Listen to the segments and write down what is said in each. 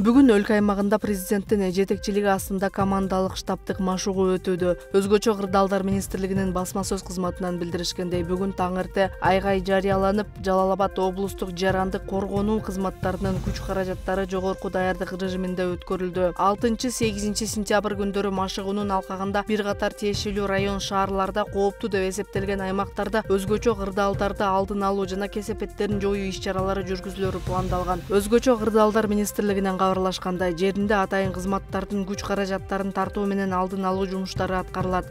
Бүгүн өлкө аймагында президенттин жетекчилиги астында командалык штабтык машыгуу өтүүдө. Өзгөчө кырдаалдар министрлигинин басма сөз кызматынан билдиришкендей, бүгүн таң эрте айгай жарыяланып, Жалал Абад облустук жарандык коргонуу кызматтарынын күч каражаттары жогорку даярдык режиминде өткөрүлдү. 6-8 сентябрь күндөрү машыгуунун алкагында бир катар тиешелүү район шаарларда кооптуу деп эсептелген аймактарда өзгөчө кырдаалдарды алдын алуу жана кесепеттерин жоюу иш-чаралары жүргүзүлөрү пландалган. Өзгөчө кырдаалдар министрлигинен кабарлашкандай, жеринде атайын кызматтардын күч каражаттарын тартуу менен алдын алуу жумуштары аткарылат.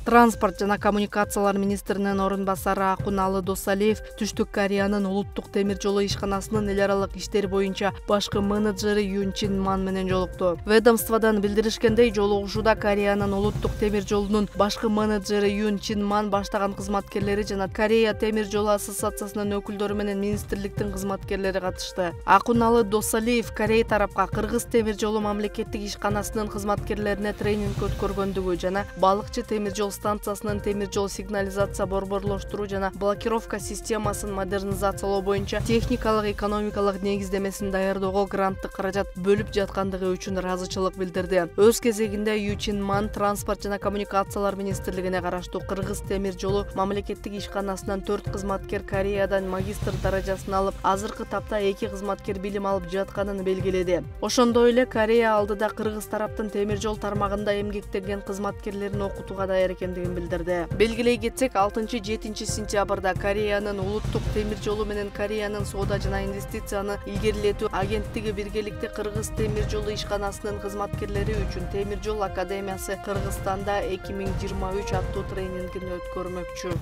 Транспорт жана коммуникациялар министринин орун басары Акуналы Досалиев Түштүк Кореянын улуттук темир жолу ишканасынын эл аралык иштер боюнча башкы менеджери Юн Чин Ман менен жолукту. Ведомстводон билдиришкендей, жолугушууда Кореянын улуттук темир жолунун башкы менеджери Юн Чин Ман баштаган кызматкерлери жана Корея темир жолу ассоциациясынын өкүлдөрү менен министрликтин кызматкерлери катышты. Акуналы Досалиев Корей тарапка Кыргыз темир жолу мамлекеттик ишканасынын кызматкерлерине тренинг өткөргөндүгү жана балыкчы темир жол станциясынын темир жол сигнализация борборлоштуруу жана блокировка системасын модернизациялоо боюнча техникалык экономикалык негиздемесин даярдоого гранттык каражат бөлүп жаткандыгы үчүн ыраазычылык билдирди. Өз кезегинде Ю Чин Ман транспорт жана коммуникациялар министрлигине караштуу Кыргыз темир жолу мамлекеттик ишканасынан 4 кызматкер Кореядан магистр даражасын алып, азыркы тапта 2 кызматкер билим алып жатканын белгиледи. Ошондой эле Корея алдыда Кыргыз тараптын темир жол тармагында эмгектенген кызматкерлерин окутууга даяр экендигин билдирди. Белгилей кетсек, 6-7 сентябрда Кореянын улуттук темир жолу менен Кореянын соода жана инвестицияны илгерилетүү агенттиги биргеликте Кыргыз темир жолу ишканасынын кызматкерлери үчүн Темир жол академиясы Кыргызстанда 2023 аттуу тренингин өткөрмөкчү.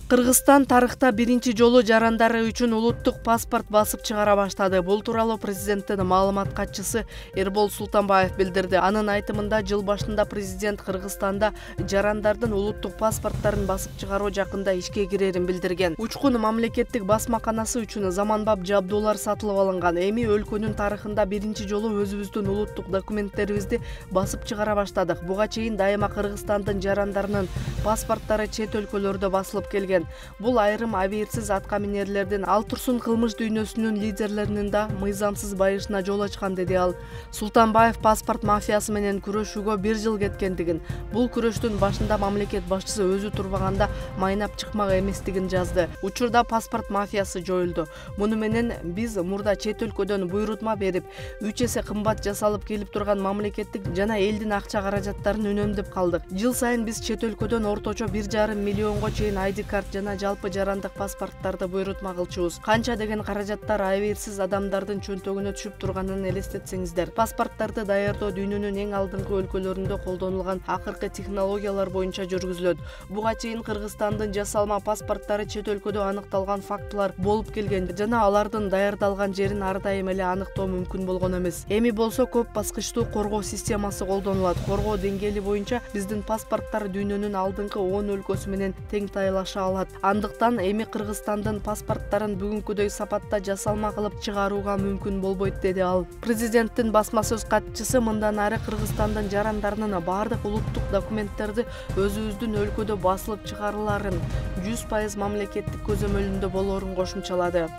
Кыргызстан тарыхта биринчи жолу жарандары үчүн улуттук паспорт басып чыгара баштады. Бул тууралуу президенттин маалымат катчысы Эрбол Султанбаев билдирди. Анын айтымында, жыл башында президент Кыргызстанда жарандардын улуттук паспорттарын басып чыгаруу жакында ишке кирерин билдирген. Учкун мамлекеттик басмаканасы үчүн заманбап жабдуулар сатылып алынган. Эми өлкөнүн тарыхында биринчи жолу өзүбүздүн улуттук документтерибизди басып чыгара баштадык. Буга чейин дайыма Кыргызстандын жарандарынын паспорттары чет өлкөлөрдө басылып келген. Бул айрым абийирсиз атка минерлердин, ал турсун кылмыш дүйнөсүнүн лидерлеринин да мыйзамсыз байышына жол ачкан, деди ал. Султанбаев паспорт мафиясы менен күрөшүүгө 1 жыл кеткендигин, бул күрөштүн башында мамлекет башчысы өзү турбаганда майнап чыкмак эместигин жазды. Учурда паспорт мафиясы жоюлду. Муну менен биз мурда чет өлкөдөн буйрутма берип, 3 эсе кымбат жасалып келип турган мамлекеттик жана элдин акча каражаттарын үнөмдөп калдык. Жыл сайын биз чет өлкөдөн орточо 1,5 миллионго чейин ID карт жана жалпы жарандык паспорттарды буйрутма кылчубуз. Канча деген каражаттар абийирсиз адамдардын чөнтөгүнө түшүп турганын элестетсеңиздер. Паспорттарды даярдоо дүйнөнүн эң алдыңкы өлкөлөрүндө колдонулган акыркы технологиялар боюнча жүргүзүлөт. Буга чейин Кыргызстандын жасалма паспорттары чет өлкөдө аныкталган фактылар болуп келген жана алардын даярдалган жерин ар дайым эле аныктоо мүмкүн болгон эмес. Эми болсо көп баскычтуу коргоо системасы колдонулат. Коргоо деңгээли боюнча биздин паспорттар дүйнөнүн алдыңкы 10 өлкөсү менен тең тайлаша алат. Андыктан эми Кыргызстандын паспорттарын бүгүнкүдөй сапатта жасалма кылып чыгарууга мүмкүн болбойт, деди ал. Президенттин басма сөз катчысы мындан ары Кыргызстандын жарандарынын баардык улуттук документтерди өзүбүздүн өлкөдө басылып чыгарыларын 100% мамлекеттик көзөмөлүндө болоорун кошумчалады.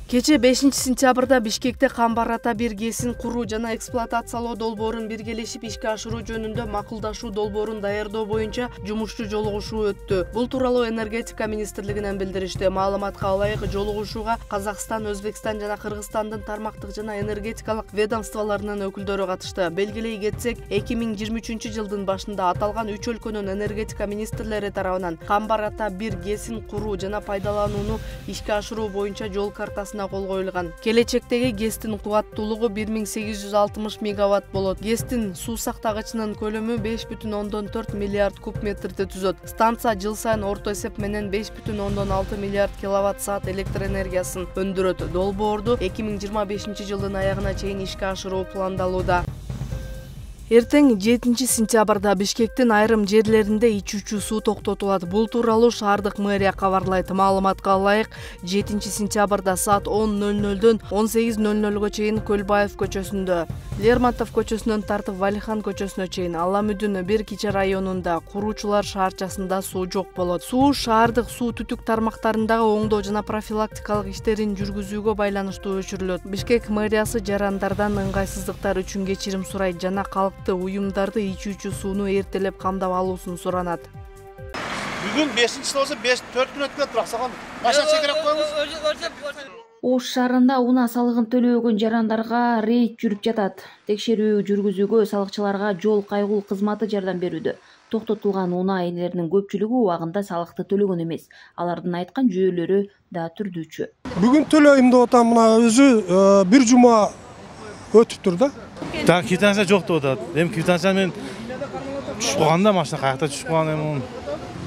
Кече 5 сентябрда Бишкекте Камбар Ата 1 ГЭСин куруу жана эксплуатациялоо долбоорун биргелешип ишке ашыруу жөнүндө макулдашуу долбоорун даярдоо боюнча жумушчу жолугушуу өттү. Бул тууралуу энергетика министрлигинен билдиришти. Маалыматка ылайык, жолугушууга Казакстан, Өзбекстан жана Кыргызстандын тармактык жана энергетикалык ведомстволорунун өкүлдөрү катышты. Белгилей кетсек, 2023 жылдын башында аталган 3 өлкөнүн энергетика министрлери тарабынан Камбар Ата 1 ГЭСин куруу жана пайдаланууну ишке ашыруу боюнча жол картасы кол коюлган. Келечектеги ГЭСтин кубаттуулугу 1860 мегаватт болот. ГЭСтин суу сактагычынын көлөмү 5,4 миллиард куб метрди түзөт. Станция жыл сайын орто эсеп менен 5,6 миллиард киловатт саат электр энергиясын өндүрөт. Долбоорду 2025 жылдын аягына чейин ишке ашыруу пландалууда. Эртең 7 сентябрда Бишкектин айрым жерлеринде ичүүчү суу токтотулат. Бул тууралуу шаардык мэрия кабарлайт. Маалыматка ылайык, 7 сентябрда саат 10:00дөн 18:00га чейин Көлбаев көчөсүндө, Лермонтов көчөсүнөн тартып Валихан көчөсүнө чейин Аламүдүн бир кичи районунда, Куруучулар шаарчасында суу жок болот. Суу шаардык суу түтүк тармактарындагы оңдоо жана профилактикалык иштерин жүргүзүүгө байланыштуу өчүрүлөт. Бишкек мэриясы жарандардан ыңгайсыздыктар үчүн кечирим сурайт жана уюмдарды ичүүчү сууну эртелеп камдап алуусун суранат. Бүгүн 5-чи болсо 4 күн өткөн тураксаган. Машина чекереп коюңуз. Ош шаарында унаа салыгын төлөбөгөн жарандарга рейд жүрүп жатат. Текшерүү жүргүзүүгө салыкчыларга жол кайгул кызматы жардам берүүдө. Токтотулган унаа ээлеринин көпчүлүгү убагында салыкты төлөгөн эмес. Алардын айткан жүйөлөрү да түрдүүчү. Бүгүн төлөйм деп атам, мына өзү бир жума өтүптүр да. Квитанция жок деп атат. Эми квитанция мен түшүп калганда машина каякта түшүп калган эми.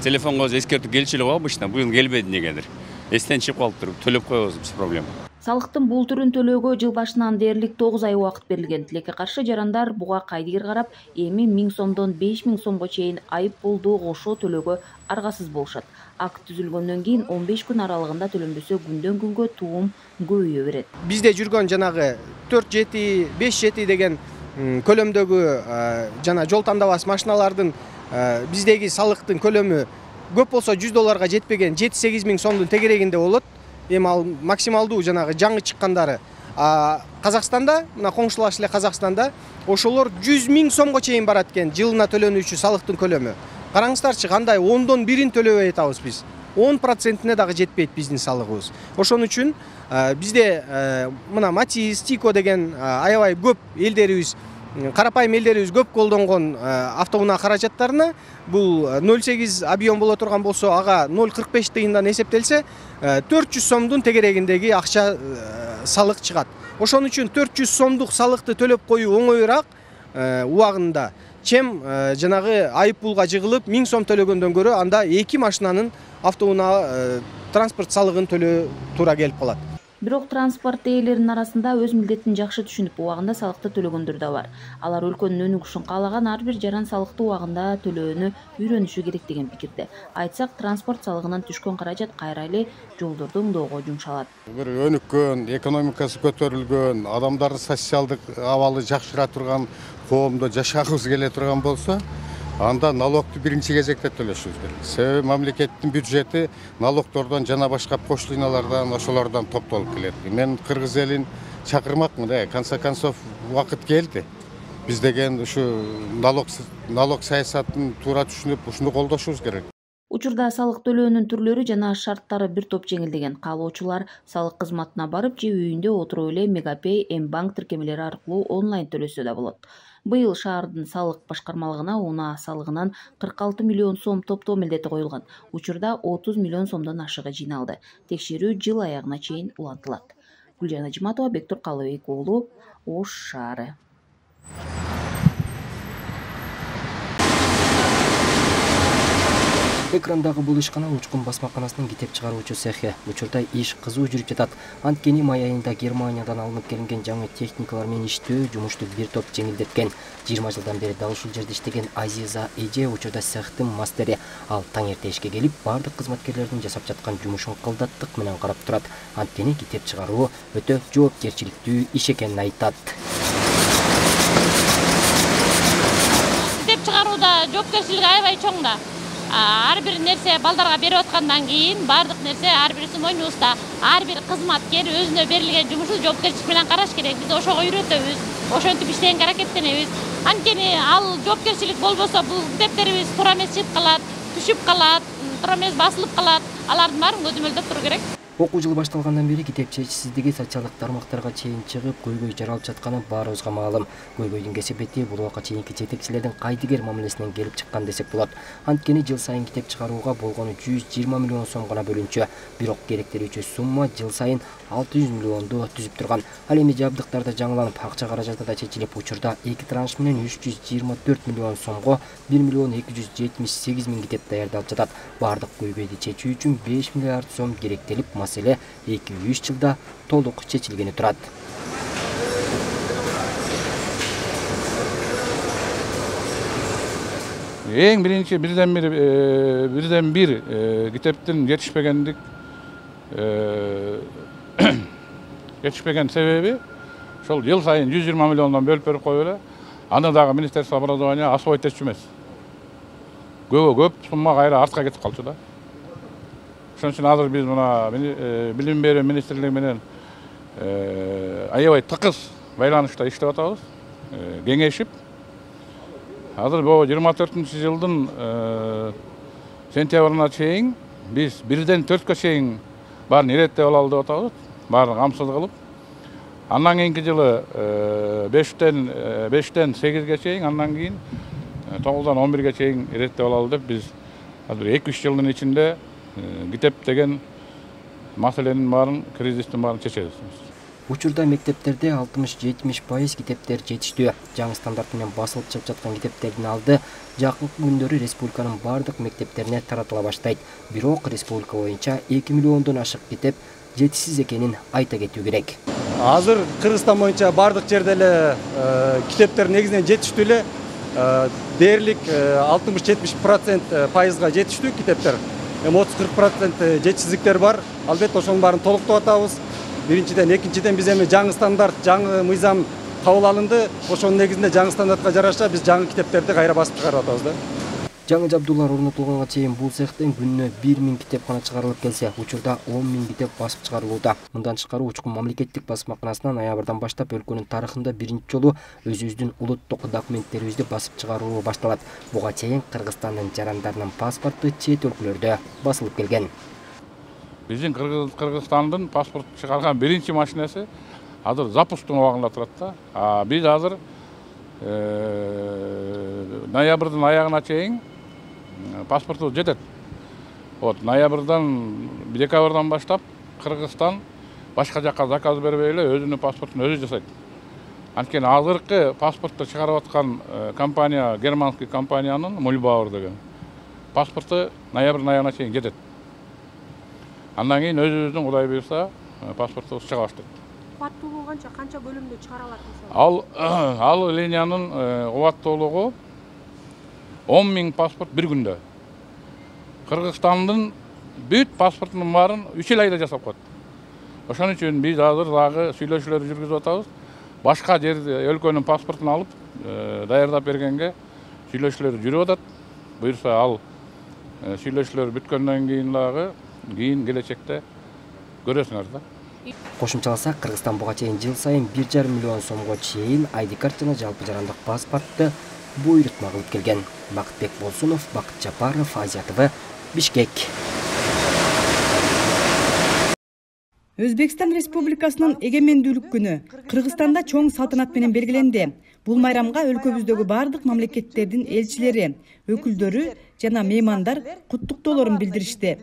Телефонго эскертүү келчү эле го обычно, быйыл келбеди негедир. Эстен чыгып калыптыр, төлөп коебуз, без проблем. Салыктын бул түрүн төлөөгө жыл башынан дээрлик 9 ай убакыт берилген. Тилекке каршы жарандар буга кайдыгер карап, эми 1000 сомдон 5000 сомго чейин айып пулду кошо төлөөгө аргасыз болушат. Акт түзүлгөндөн кийин 15 күн аралыгында төлөнбөсө күндөн күнгө туум көбөйө берет. Бизде жүргөн жанагы 4-7, 5-7 деген көлөмдөгү жана жол тандабас машиналардын биздеги салыктын көлөмү көп болсо $100 жетпеген 7-8 миң сомдун тегерегинде болот. Эми ал максималдуу жанагы жаңы чыккандары. Казакстанда, мына коңшулаш эле Казакстанда ошолор 100 миң сомго чейин барат экен жылына төлөнүүчү салыктын көлөмү. Караңыздарчы, кандай 10дон 1-ин төлөбөй атабыз биз. 10%-не дагы жетпейт биздин салыгыбыз. Ошон үчүн бизде мына Матис, Тико деген аябай көп элдерибиз, карапайым элдерибиз көп колдонгон автоунаа каражаттарына бул 0,8 объем боло турган болсо, ага 0,45 тыйындан эсептелсе 400 сомдун тегерегиндеги акча салык чыгат. Ошон үчүн 400 сомдук салыкты төлөп коюу оңоюраак убагында. Чем жанагы айып пулга жыгылып 1000 сом төлөгөндөн көрө анда 2 машинанын автоунаа транспорт салыгын төлөө туура келип калат. Бирок транспорт ээлеринин арасында өз милдетин жакшы түшүнүп, убагында салыкты төлөгөндөр да бар. Алар өлкөнүн өнүгүшүн каалаган ар бир жаран салыкты убагында төлөөнү үйрөнүшү керек деген пикирде. Айтсак, транспорт салыгынан түшкөн каражат кайра эле жолдорду оңдоого жумшалат. Бир өнүккөн, экономикасы көтөрүлгөн, адамдардын социалдык абалы жакшыра турган коомдо жашагыбыз келе турган болсо, анда налогду биринчи кезекте төлөшүбүз керек. Себеби мамлекеттин бюджети налогтордон жана башка пошлиналардан, ошолордон топтолуп келет. Мен кыргыз элин чакырмакмын, конце концов убакыт келди. Биз деген ушу налог саясатын туура түшүнүп, ушуну колдошубуз керек. Учурда салык төлөөнүн түрлөрү жана шарттары бир топ жеңилдеген. Каалоочулар салык кызматына барып же үйүндө отуруп эле Мегапей, М-банк тиркемелери аркылуу онлайн төлөсө да болот. Быйыл шаардын салык башкармалыгына унаа салыгынан 46 миллион сом топтоо милдети коюлган. Учурда 30 миллион сомдон ашыгы жыйналды. Текшерүү жыл аягына чейин улантылат. Гүлжан Ажиматова, Бектур Калыбек уулу, Ош шаары. Экрандагы бул ишкана учкун басмаканасынын китеп чыгаруучу цехи. Учурда иш кызуу жүрүп жатат. Анткени май айында Германиядан алынып келинген жаңы техникалар менен иштөө жумушту бир топ жеңилдеткен. 20 жылдан бери дал ушул жерде иштеген Азиза эже учурда цехтин мастери. Ал таң эрте ишке келип, бардык кызматкерлердин жасап жаткан жумушун кылдаттык менен карап турат. Анткени китеп чыгаруу өтө жоопкерчиликтүү иш экенин айтат. Китеп чыгарууда жоопкерчилик аябай чоң да. Ар бир нерсе балдарга берип аткандан кийин бардык нерсе ар бирисин мойнубузда. Ар бир кызматкер өзүнө берилген жумушу жоопкерчилик менен караш керек. Биз ошого үйрөтөбүз, ошентип иштегенге аракеттенебиз. Анткени ал жоопкерчилик болбосо бул китептерибиз туура эмес чыгып калат, түшүп калат, туура эмес басылып калат. Алардын баарын көзөмөлдөп туруу керек. Окуу жылы башталгандан бери китеп чечисиздиги социалдык тармактарга чейин чыгып, көйгөй жаралып жатканы баарыбызга маалым. Көйгөйдүн кесепети бул убакка чейинки жетекчилердин кайдыгер мамилесинен келип чыккан десек болот. Анткени жыл сайын китеп чыгарууга болгону 120 миллион сом гана бөлүнчү. Бирок керектелүүчү сумма жыл сайын 600 миллионду түзүп турган. Ал эми жабдыктарда жаңыланып, акча каражаты да чечилип, учурда 2 транш менен 324 миллион сомго 1 миллион 278 миң китеп даярдалып жатат. Бардык көйгөйдү чечүү үчүн 5 миллиард сом керектелип, маселе 2-3 жылда толук чечилгени турат. Эң биринчи birden bir китептин жетишпегендик жетишпеген себеби ошол жыл сайын 120 миллиондон бөлүп берип коюп эле. Аны дагы Министерство образования освоить этчү эмес. Көп сумма кайра артка кетип калчу да. Ошон үчүн азыр биз мына билим берүү министрлиги менен аябай тыкыз байланышта иштеп атабыз. Кеңешип азыр бул 24-жылдын сентябрына чейин биз 1-ден 4-кө чейин баарын иреттеп алалы деп атабыз. Баарын камсыз кылып. Андан кийинки жылы 5-тен 8-ге чейин, андан кийин 9-дан 11-ге чейин иреттеп алалы деп биз азыр 2-3 жылдын ичинде китеп деген маселенин баарын, кризистин баарын чечебиз. Учурда мектептерде 60-70% китептер жетиштүү. Жаңы стандарт менен басылып чыгып жаткан китептердин алды жакынкы күндөрү республиканын бардык мектептерине таратыла баштайт. Бирок республика боюнча 2 миллиондон ашык китеп жетишсиз экенин айта кетүү керек. Азыр Кыргызстан боюнча бардык жерде эле китептер негизинен жетиштүү эле. Дээрлик 60-70% пайызга жетиштүү китептер. 30-40% жетишсиздиктер бар. Албетте ошонун баарын толуктоп атабыз. Биринчиден, экинчиден биз эми жаңы стандарт, жаңы мыйзам кабыл алынды. Ошонун негизинде жаңы стандартка жараша биз жаңы китептерди кайра басып чыгарып атабыз да. Жаңы жабдуулар орнотулганга чейин бул цехтен күнүнө 1000 китепкана чыгарылып келсе, учурда 10.000 китеп басып чыгарылууда. Мындан тышкары Учкун мамлекеттик басмаканасынан ноябрдан баштап өлкөнүн тарыхында биринчи жолу өзүбүздүн улуттук документтерибизди басып чыгаруу башталат. Буга чейин Кыргызстандын жарандарынын паспорту чет өлкөлөрдө басылып келген. Биздин Кыргызстандын паспорт чыгарган биринчи машинеси азыр запустун убагында турат да. Биз азыр ноябрдын аягына чейин паспорту жетет. Ноябрдан, декабрдан баштап Кыргызстан башка жакка заказ бербей эле өзүнүн паспортун өзү жасайт. Анткени азыркы паспортты чыгарып аткан компания, германский компаниянын Мульбауэр деген паспорту ноябрдын аягына чейин жетет. Андан кийин өзүбүздүн Кудай буйрса паспортубуз чыга баштайт. Кубаттуу болгончо канча бөлүмдө чыгара алат мисалы? Ал линиянын кубаттуулугу 10.000 паспорт bir күндө. Кыргызстандын бүт паспортунун баарын 3 айда жасап коет. Ошон үчүн биз азыр дагы сүйлөшүүлөр жүргүзүп атабыз. Башка жерде өлкөнүн паспортун алып даярдап бергенге сүйлөшүүлөр жүрүп атат. Буйрса ал сүйлөшүүлөр бүткөндөн кийин дагы келечекте көрөсүңөр да. Кошумчаласак, Кыргызстан буга чейин жыл сайын 1,5 миллион сомго чейин ID карт жана жалпы жарандык паспортты буйрутма кылып келген. Бакытбек Болсунов, Бакыт Жапаров, Азия ТВ, Бишкек. Өзбекстан Республикасынын эгемендүүлүк күнү Кыргызстанда чоң салтанат менен белгиленди. Бул майрамга өлкөбүздөгү бардык мамлекеттердин элчилери, өкүлдөрү жана меймандар куттуктоолорун билдиришти.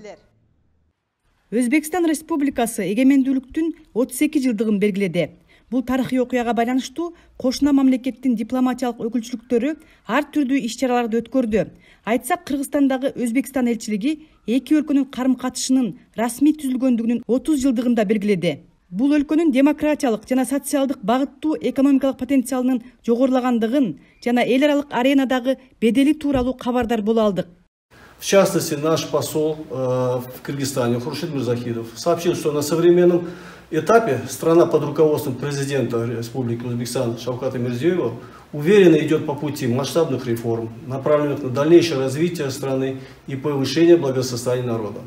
Өзбекстан Республикасы эгемендүүлүктүн 32 жылдыгын белгиледи. Бул тарыхый окуяга байланыштуу кошуна мамлекеттин дипломатиялык өкүлчүлүктөрү ар түрдүү иш-чараларды өткөрдү. Айтсак, Кыргызстандагы Өзбекстан элчилиги эки өлкөнүн карым-катышынын расмий түзүлгөндүгүнүн 30 жылдыгын да белгиледи. Бул өлкөнүн демократиялык жана социалдык багыттуу экономикалык потенциалынын жогорулагандыгын жана эл аралык аренадагы бедели тууралуу кабардар боло алдык. В частности, наш посол в Кыргызстане Хуршид Мирзахидов сообщил, что на современном этапе страна под руководством президента Республики Узбекистан Шавката Мирзиёева уверенно идет по пути масштабных реформ, направленных на дальнейшее развитие страны и повышение благосостояния народа.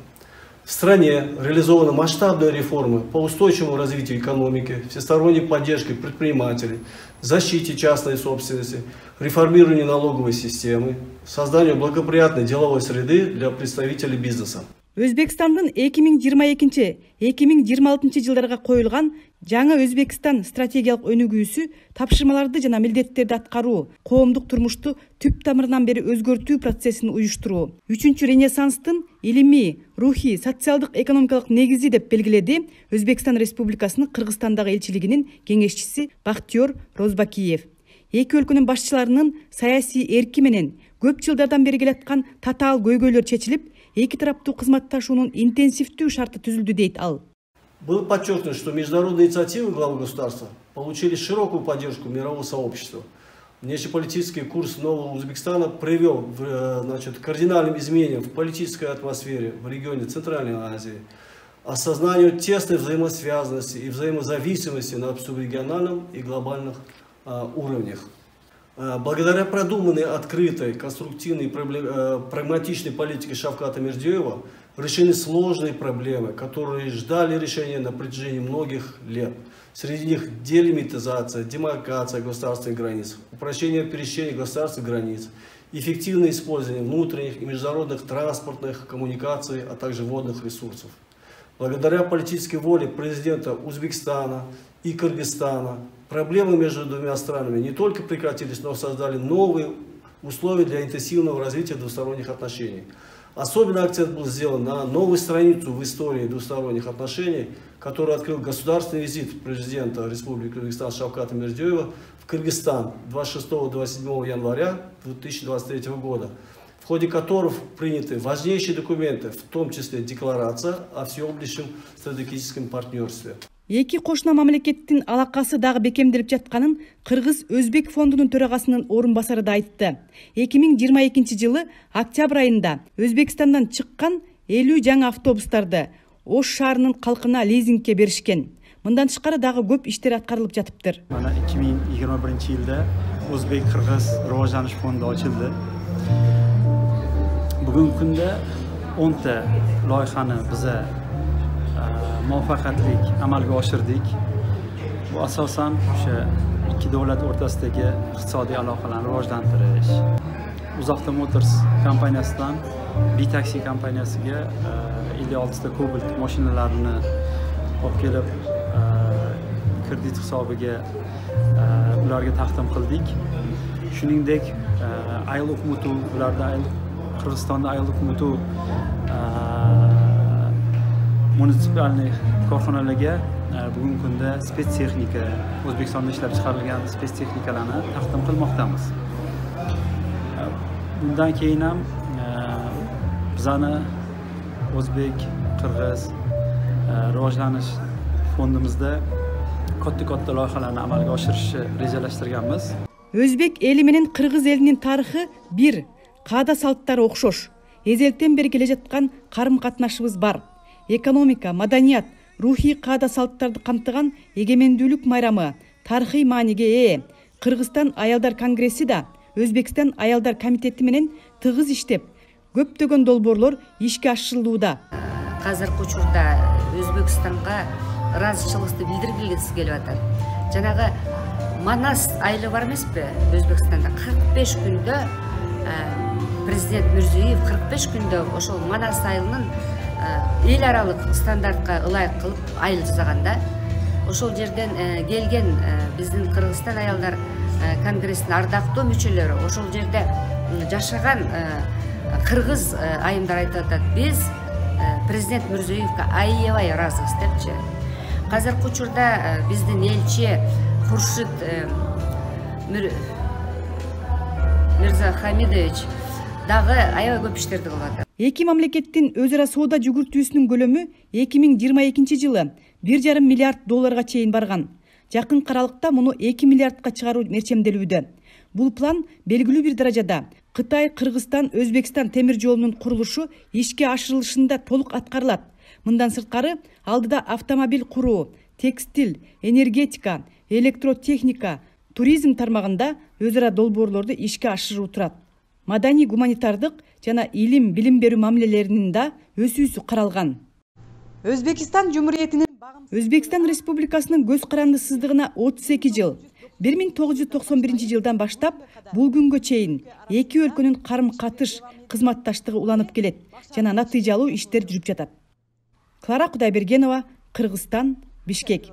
В стране реализованы масштабные реформы по устойчивому развитию экономики, всесторонней поддержке предпринимателей, защите частной собственности, реформированию налоговой системы, созданию благоприятной деловой среды для представителей бизнеса. Өзбекстандын 2022-2026 жылдарга коюлган жаңы Өзбекстан стратегиялык өнүгүүсү тапшырмаларды жана милдеттерди аткаруу, коомдук турмушту түп тамырынан бери өзгөртүү процессин уюштуруу, 3-чү Ренессанстын илимий, рухий, социалдык экономикалык негизи деп белгиледи Өзбекстан Республикасынын Кыргызстандагы элчилигинин кеңешчиси Бактиёр Розбакиев. Эки өлкөнүн башчыларынын саясий эрки менен көп жылдардан бери келаткан татаал көйгөйлөр чечилип, эки тараптуу кызматташуунун интенсивдүү шарты түзүлдү дейт ал. Было подчеркнуто, что международные инициативы главы государства получили широкую поддержку мирового сообщества. Внешнеполитический курс нового Узбекистана привел к кардинальным изменениям в политической атмосфере в регионе Центральной Азии, осознанию тесной взаимосвязанности и взаимозависимости на субрегиональном и глобальных уровнях. Благодаря продуманной, открытой, конструктивной и прагматичной политике Шавката Мирзиёева решены сложные проблемы, которые ждали решения на протяжении многих лет. Среди них делимитизация, демаркация государственных границ, упрощение пересечения государственных границ, эффективное использование внутренних и международных транспортных коммуникаций, а также водных ресурсов. Благодаря политической воле президента Узбекистана и Кыргызстана проблемы между двумя странами не только прекратились, но создали новые условия для интенсивного развития двусторонних отношений. Особенный акцент был сделан на новую страницу в истории двусторонних отношений, который открыл государственный визит президента Республики Узбекистан Шавката Мирзиёева в Кыргызстан 26-27 января 2023 года, в ходе которых приняты важнейшие документы, в том числе декларация о всеобъемлющем стратегическом партнерстве. Эки кошуна мамлекеттин алакасы дагы бекемделип жатканын Кыргыз Өзбек фондунун төрагасынын орун басары да айтты. 2022 жылы октябрь айында Өзбекстандан чыккан 50 жаңы автобустарды Ош шаарынын калкына лизингке беришкен. Мындан тышкары дагы көп иштер аткарылып жатыптыр. Mana 2021 yılda Özbek-Kırgız Rivojlanish fondi ochildi. Bugungi kunda 10 ta loyihani biza muvaffaqiyatli amalga oshirdik. Bu asosan o'sha ikki davlat o'rtasidagi iqtisodiy aloqalarni rivojlantirish, Uzoqda Motors kompaniyasidan B-Taxi kompaniyasiga 56 ta Cobalt mashinalarini olib kelib kredit hisobiga ularga taqdim qildik. Shuningdek, ayollik mutu, ularda Qirg'izistonda ayollik mutu munitsipalniy korxonalarga bugungi kunda spets texnika, O'zbekistonda ishlab chiqarilgan spets texnikalarni taqdim qilmoqdamiz. Bundan keyin ham bizani O'zbek, Qirg'iz rivojlanish fondimizda katta loyihalarni amalga oshirishni rejalashtirganmiz. Өзбек эли менен Кыргыз элинин тарыхы бир, каада салттары окшош. Эзелтен бери келе жаткан карым-катнашыбыз бар. Экономика, маданият, рухий каада салттарды камтыган эгемендүүлүк майрамы тарыхый мааниге ээ. Кыргызстан аялдар конгресси да Өзбекстан аялдар комитети менен тыгыз иштеп, көптөгөн долбоорлор ишке ашырылууда. Азыркы учурда Өзбекстанга ыраазычылыкты билдиргиси келип атат. Жанагы Манас айылы бар эмеспи? Өзбекстанда 45 күндө президент Мирзиёев 45 күндө ошол Манас айылынын эл аралык стандартка ылайык кылып айыл жасаганда, ошол жерден келген биздин Кыргызстан аялдар конгрессинин ардактуу мүчөлөрү ошол жерде жашаган кыргыз айымдар айтып атат: биз президент Мирзиёевге аябай ыраазыбыз депчи. Азыркы учурда биздин элчи Хуршид Мирзахамидович дагы аябай көп иштерди кылып атат. Эки мамлекеттин өз ара соода жүгүртүүсүнүн көлөмү 2022 жылы 1,5 миллиард долларга чейин барган. Жакын аралыкта муну 2 миллиардка чыгаруу мерчемделүүдө. Бул план белгилүү бир даражада Кытай, Кыргызстан, Өзбекстан темир жолунун курулушу ишке ашырылышында толук аткарылат. Мындан сырткары алдыда автомобиль куруу, текстиль, энергетика, электротехника, туризм тармагында өз ара долбоорлорду ишке ашыруу турат. Маданий гуманитардык жана илим, билим берүү мамилелеринин да өсүүсү каралган. Өзбекстан Республикасынын көз карандысыздыгына 32 жыл. 1991 жылдан баштап бул күнгө чейин эки өлкөнүн карым-катыш, кызматташтыгы уланып келет жана натыйжалуу иштер жүрүп жатат. Клара Кудайбергенова, Кыргызстан, Бишкек.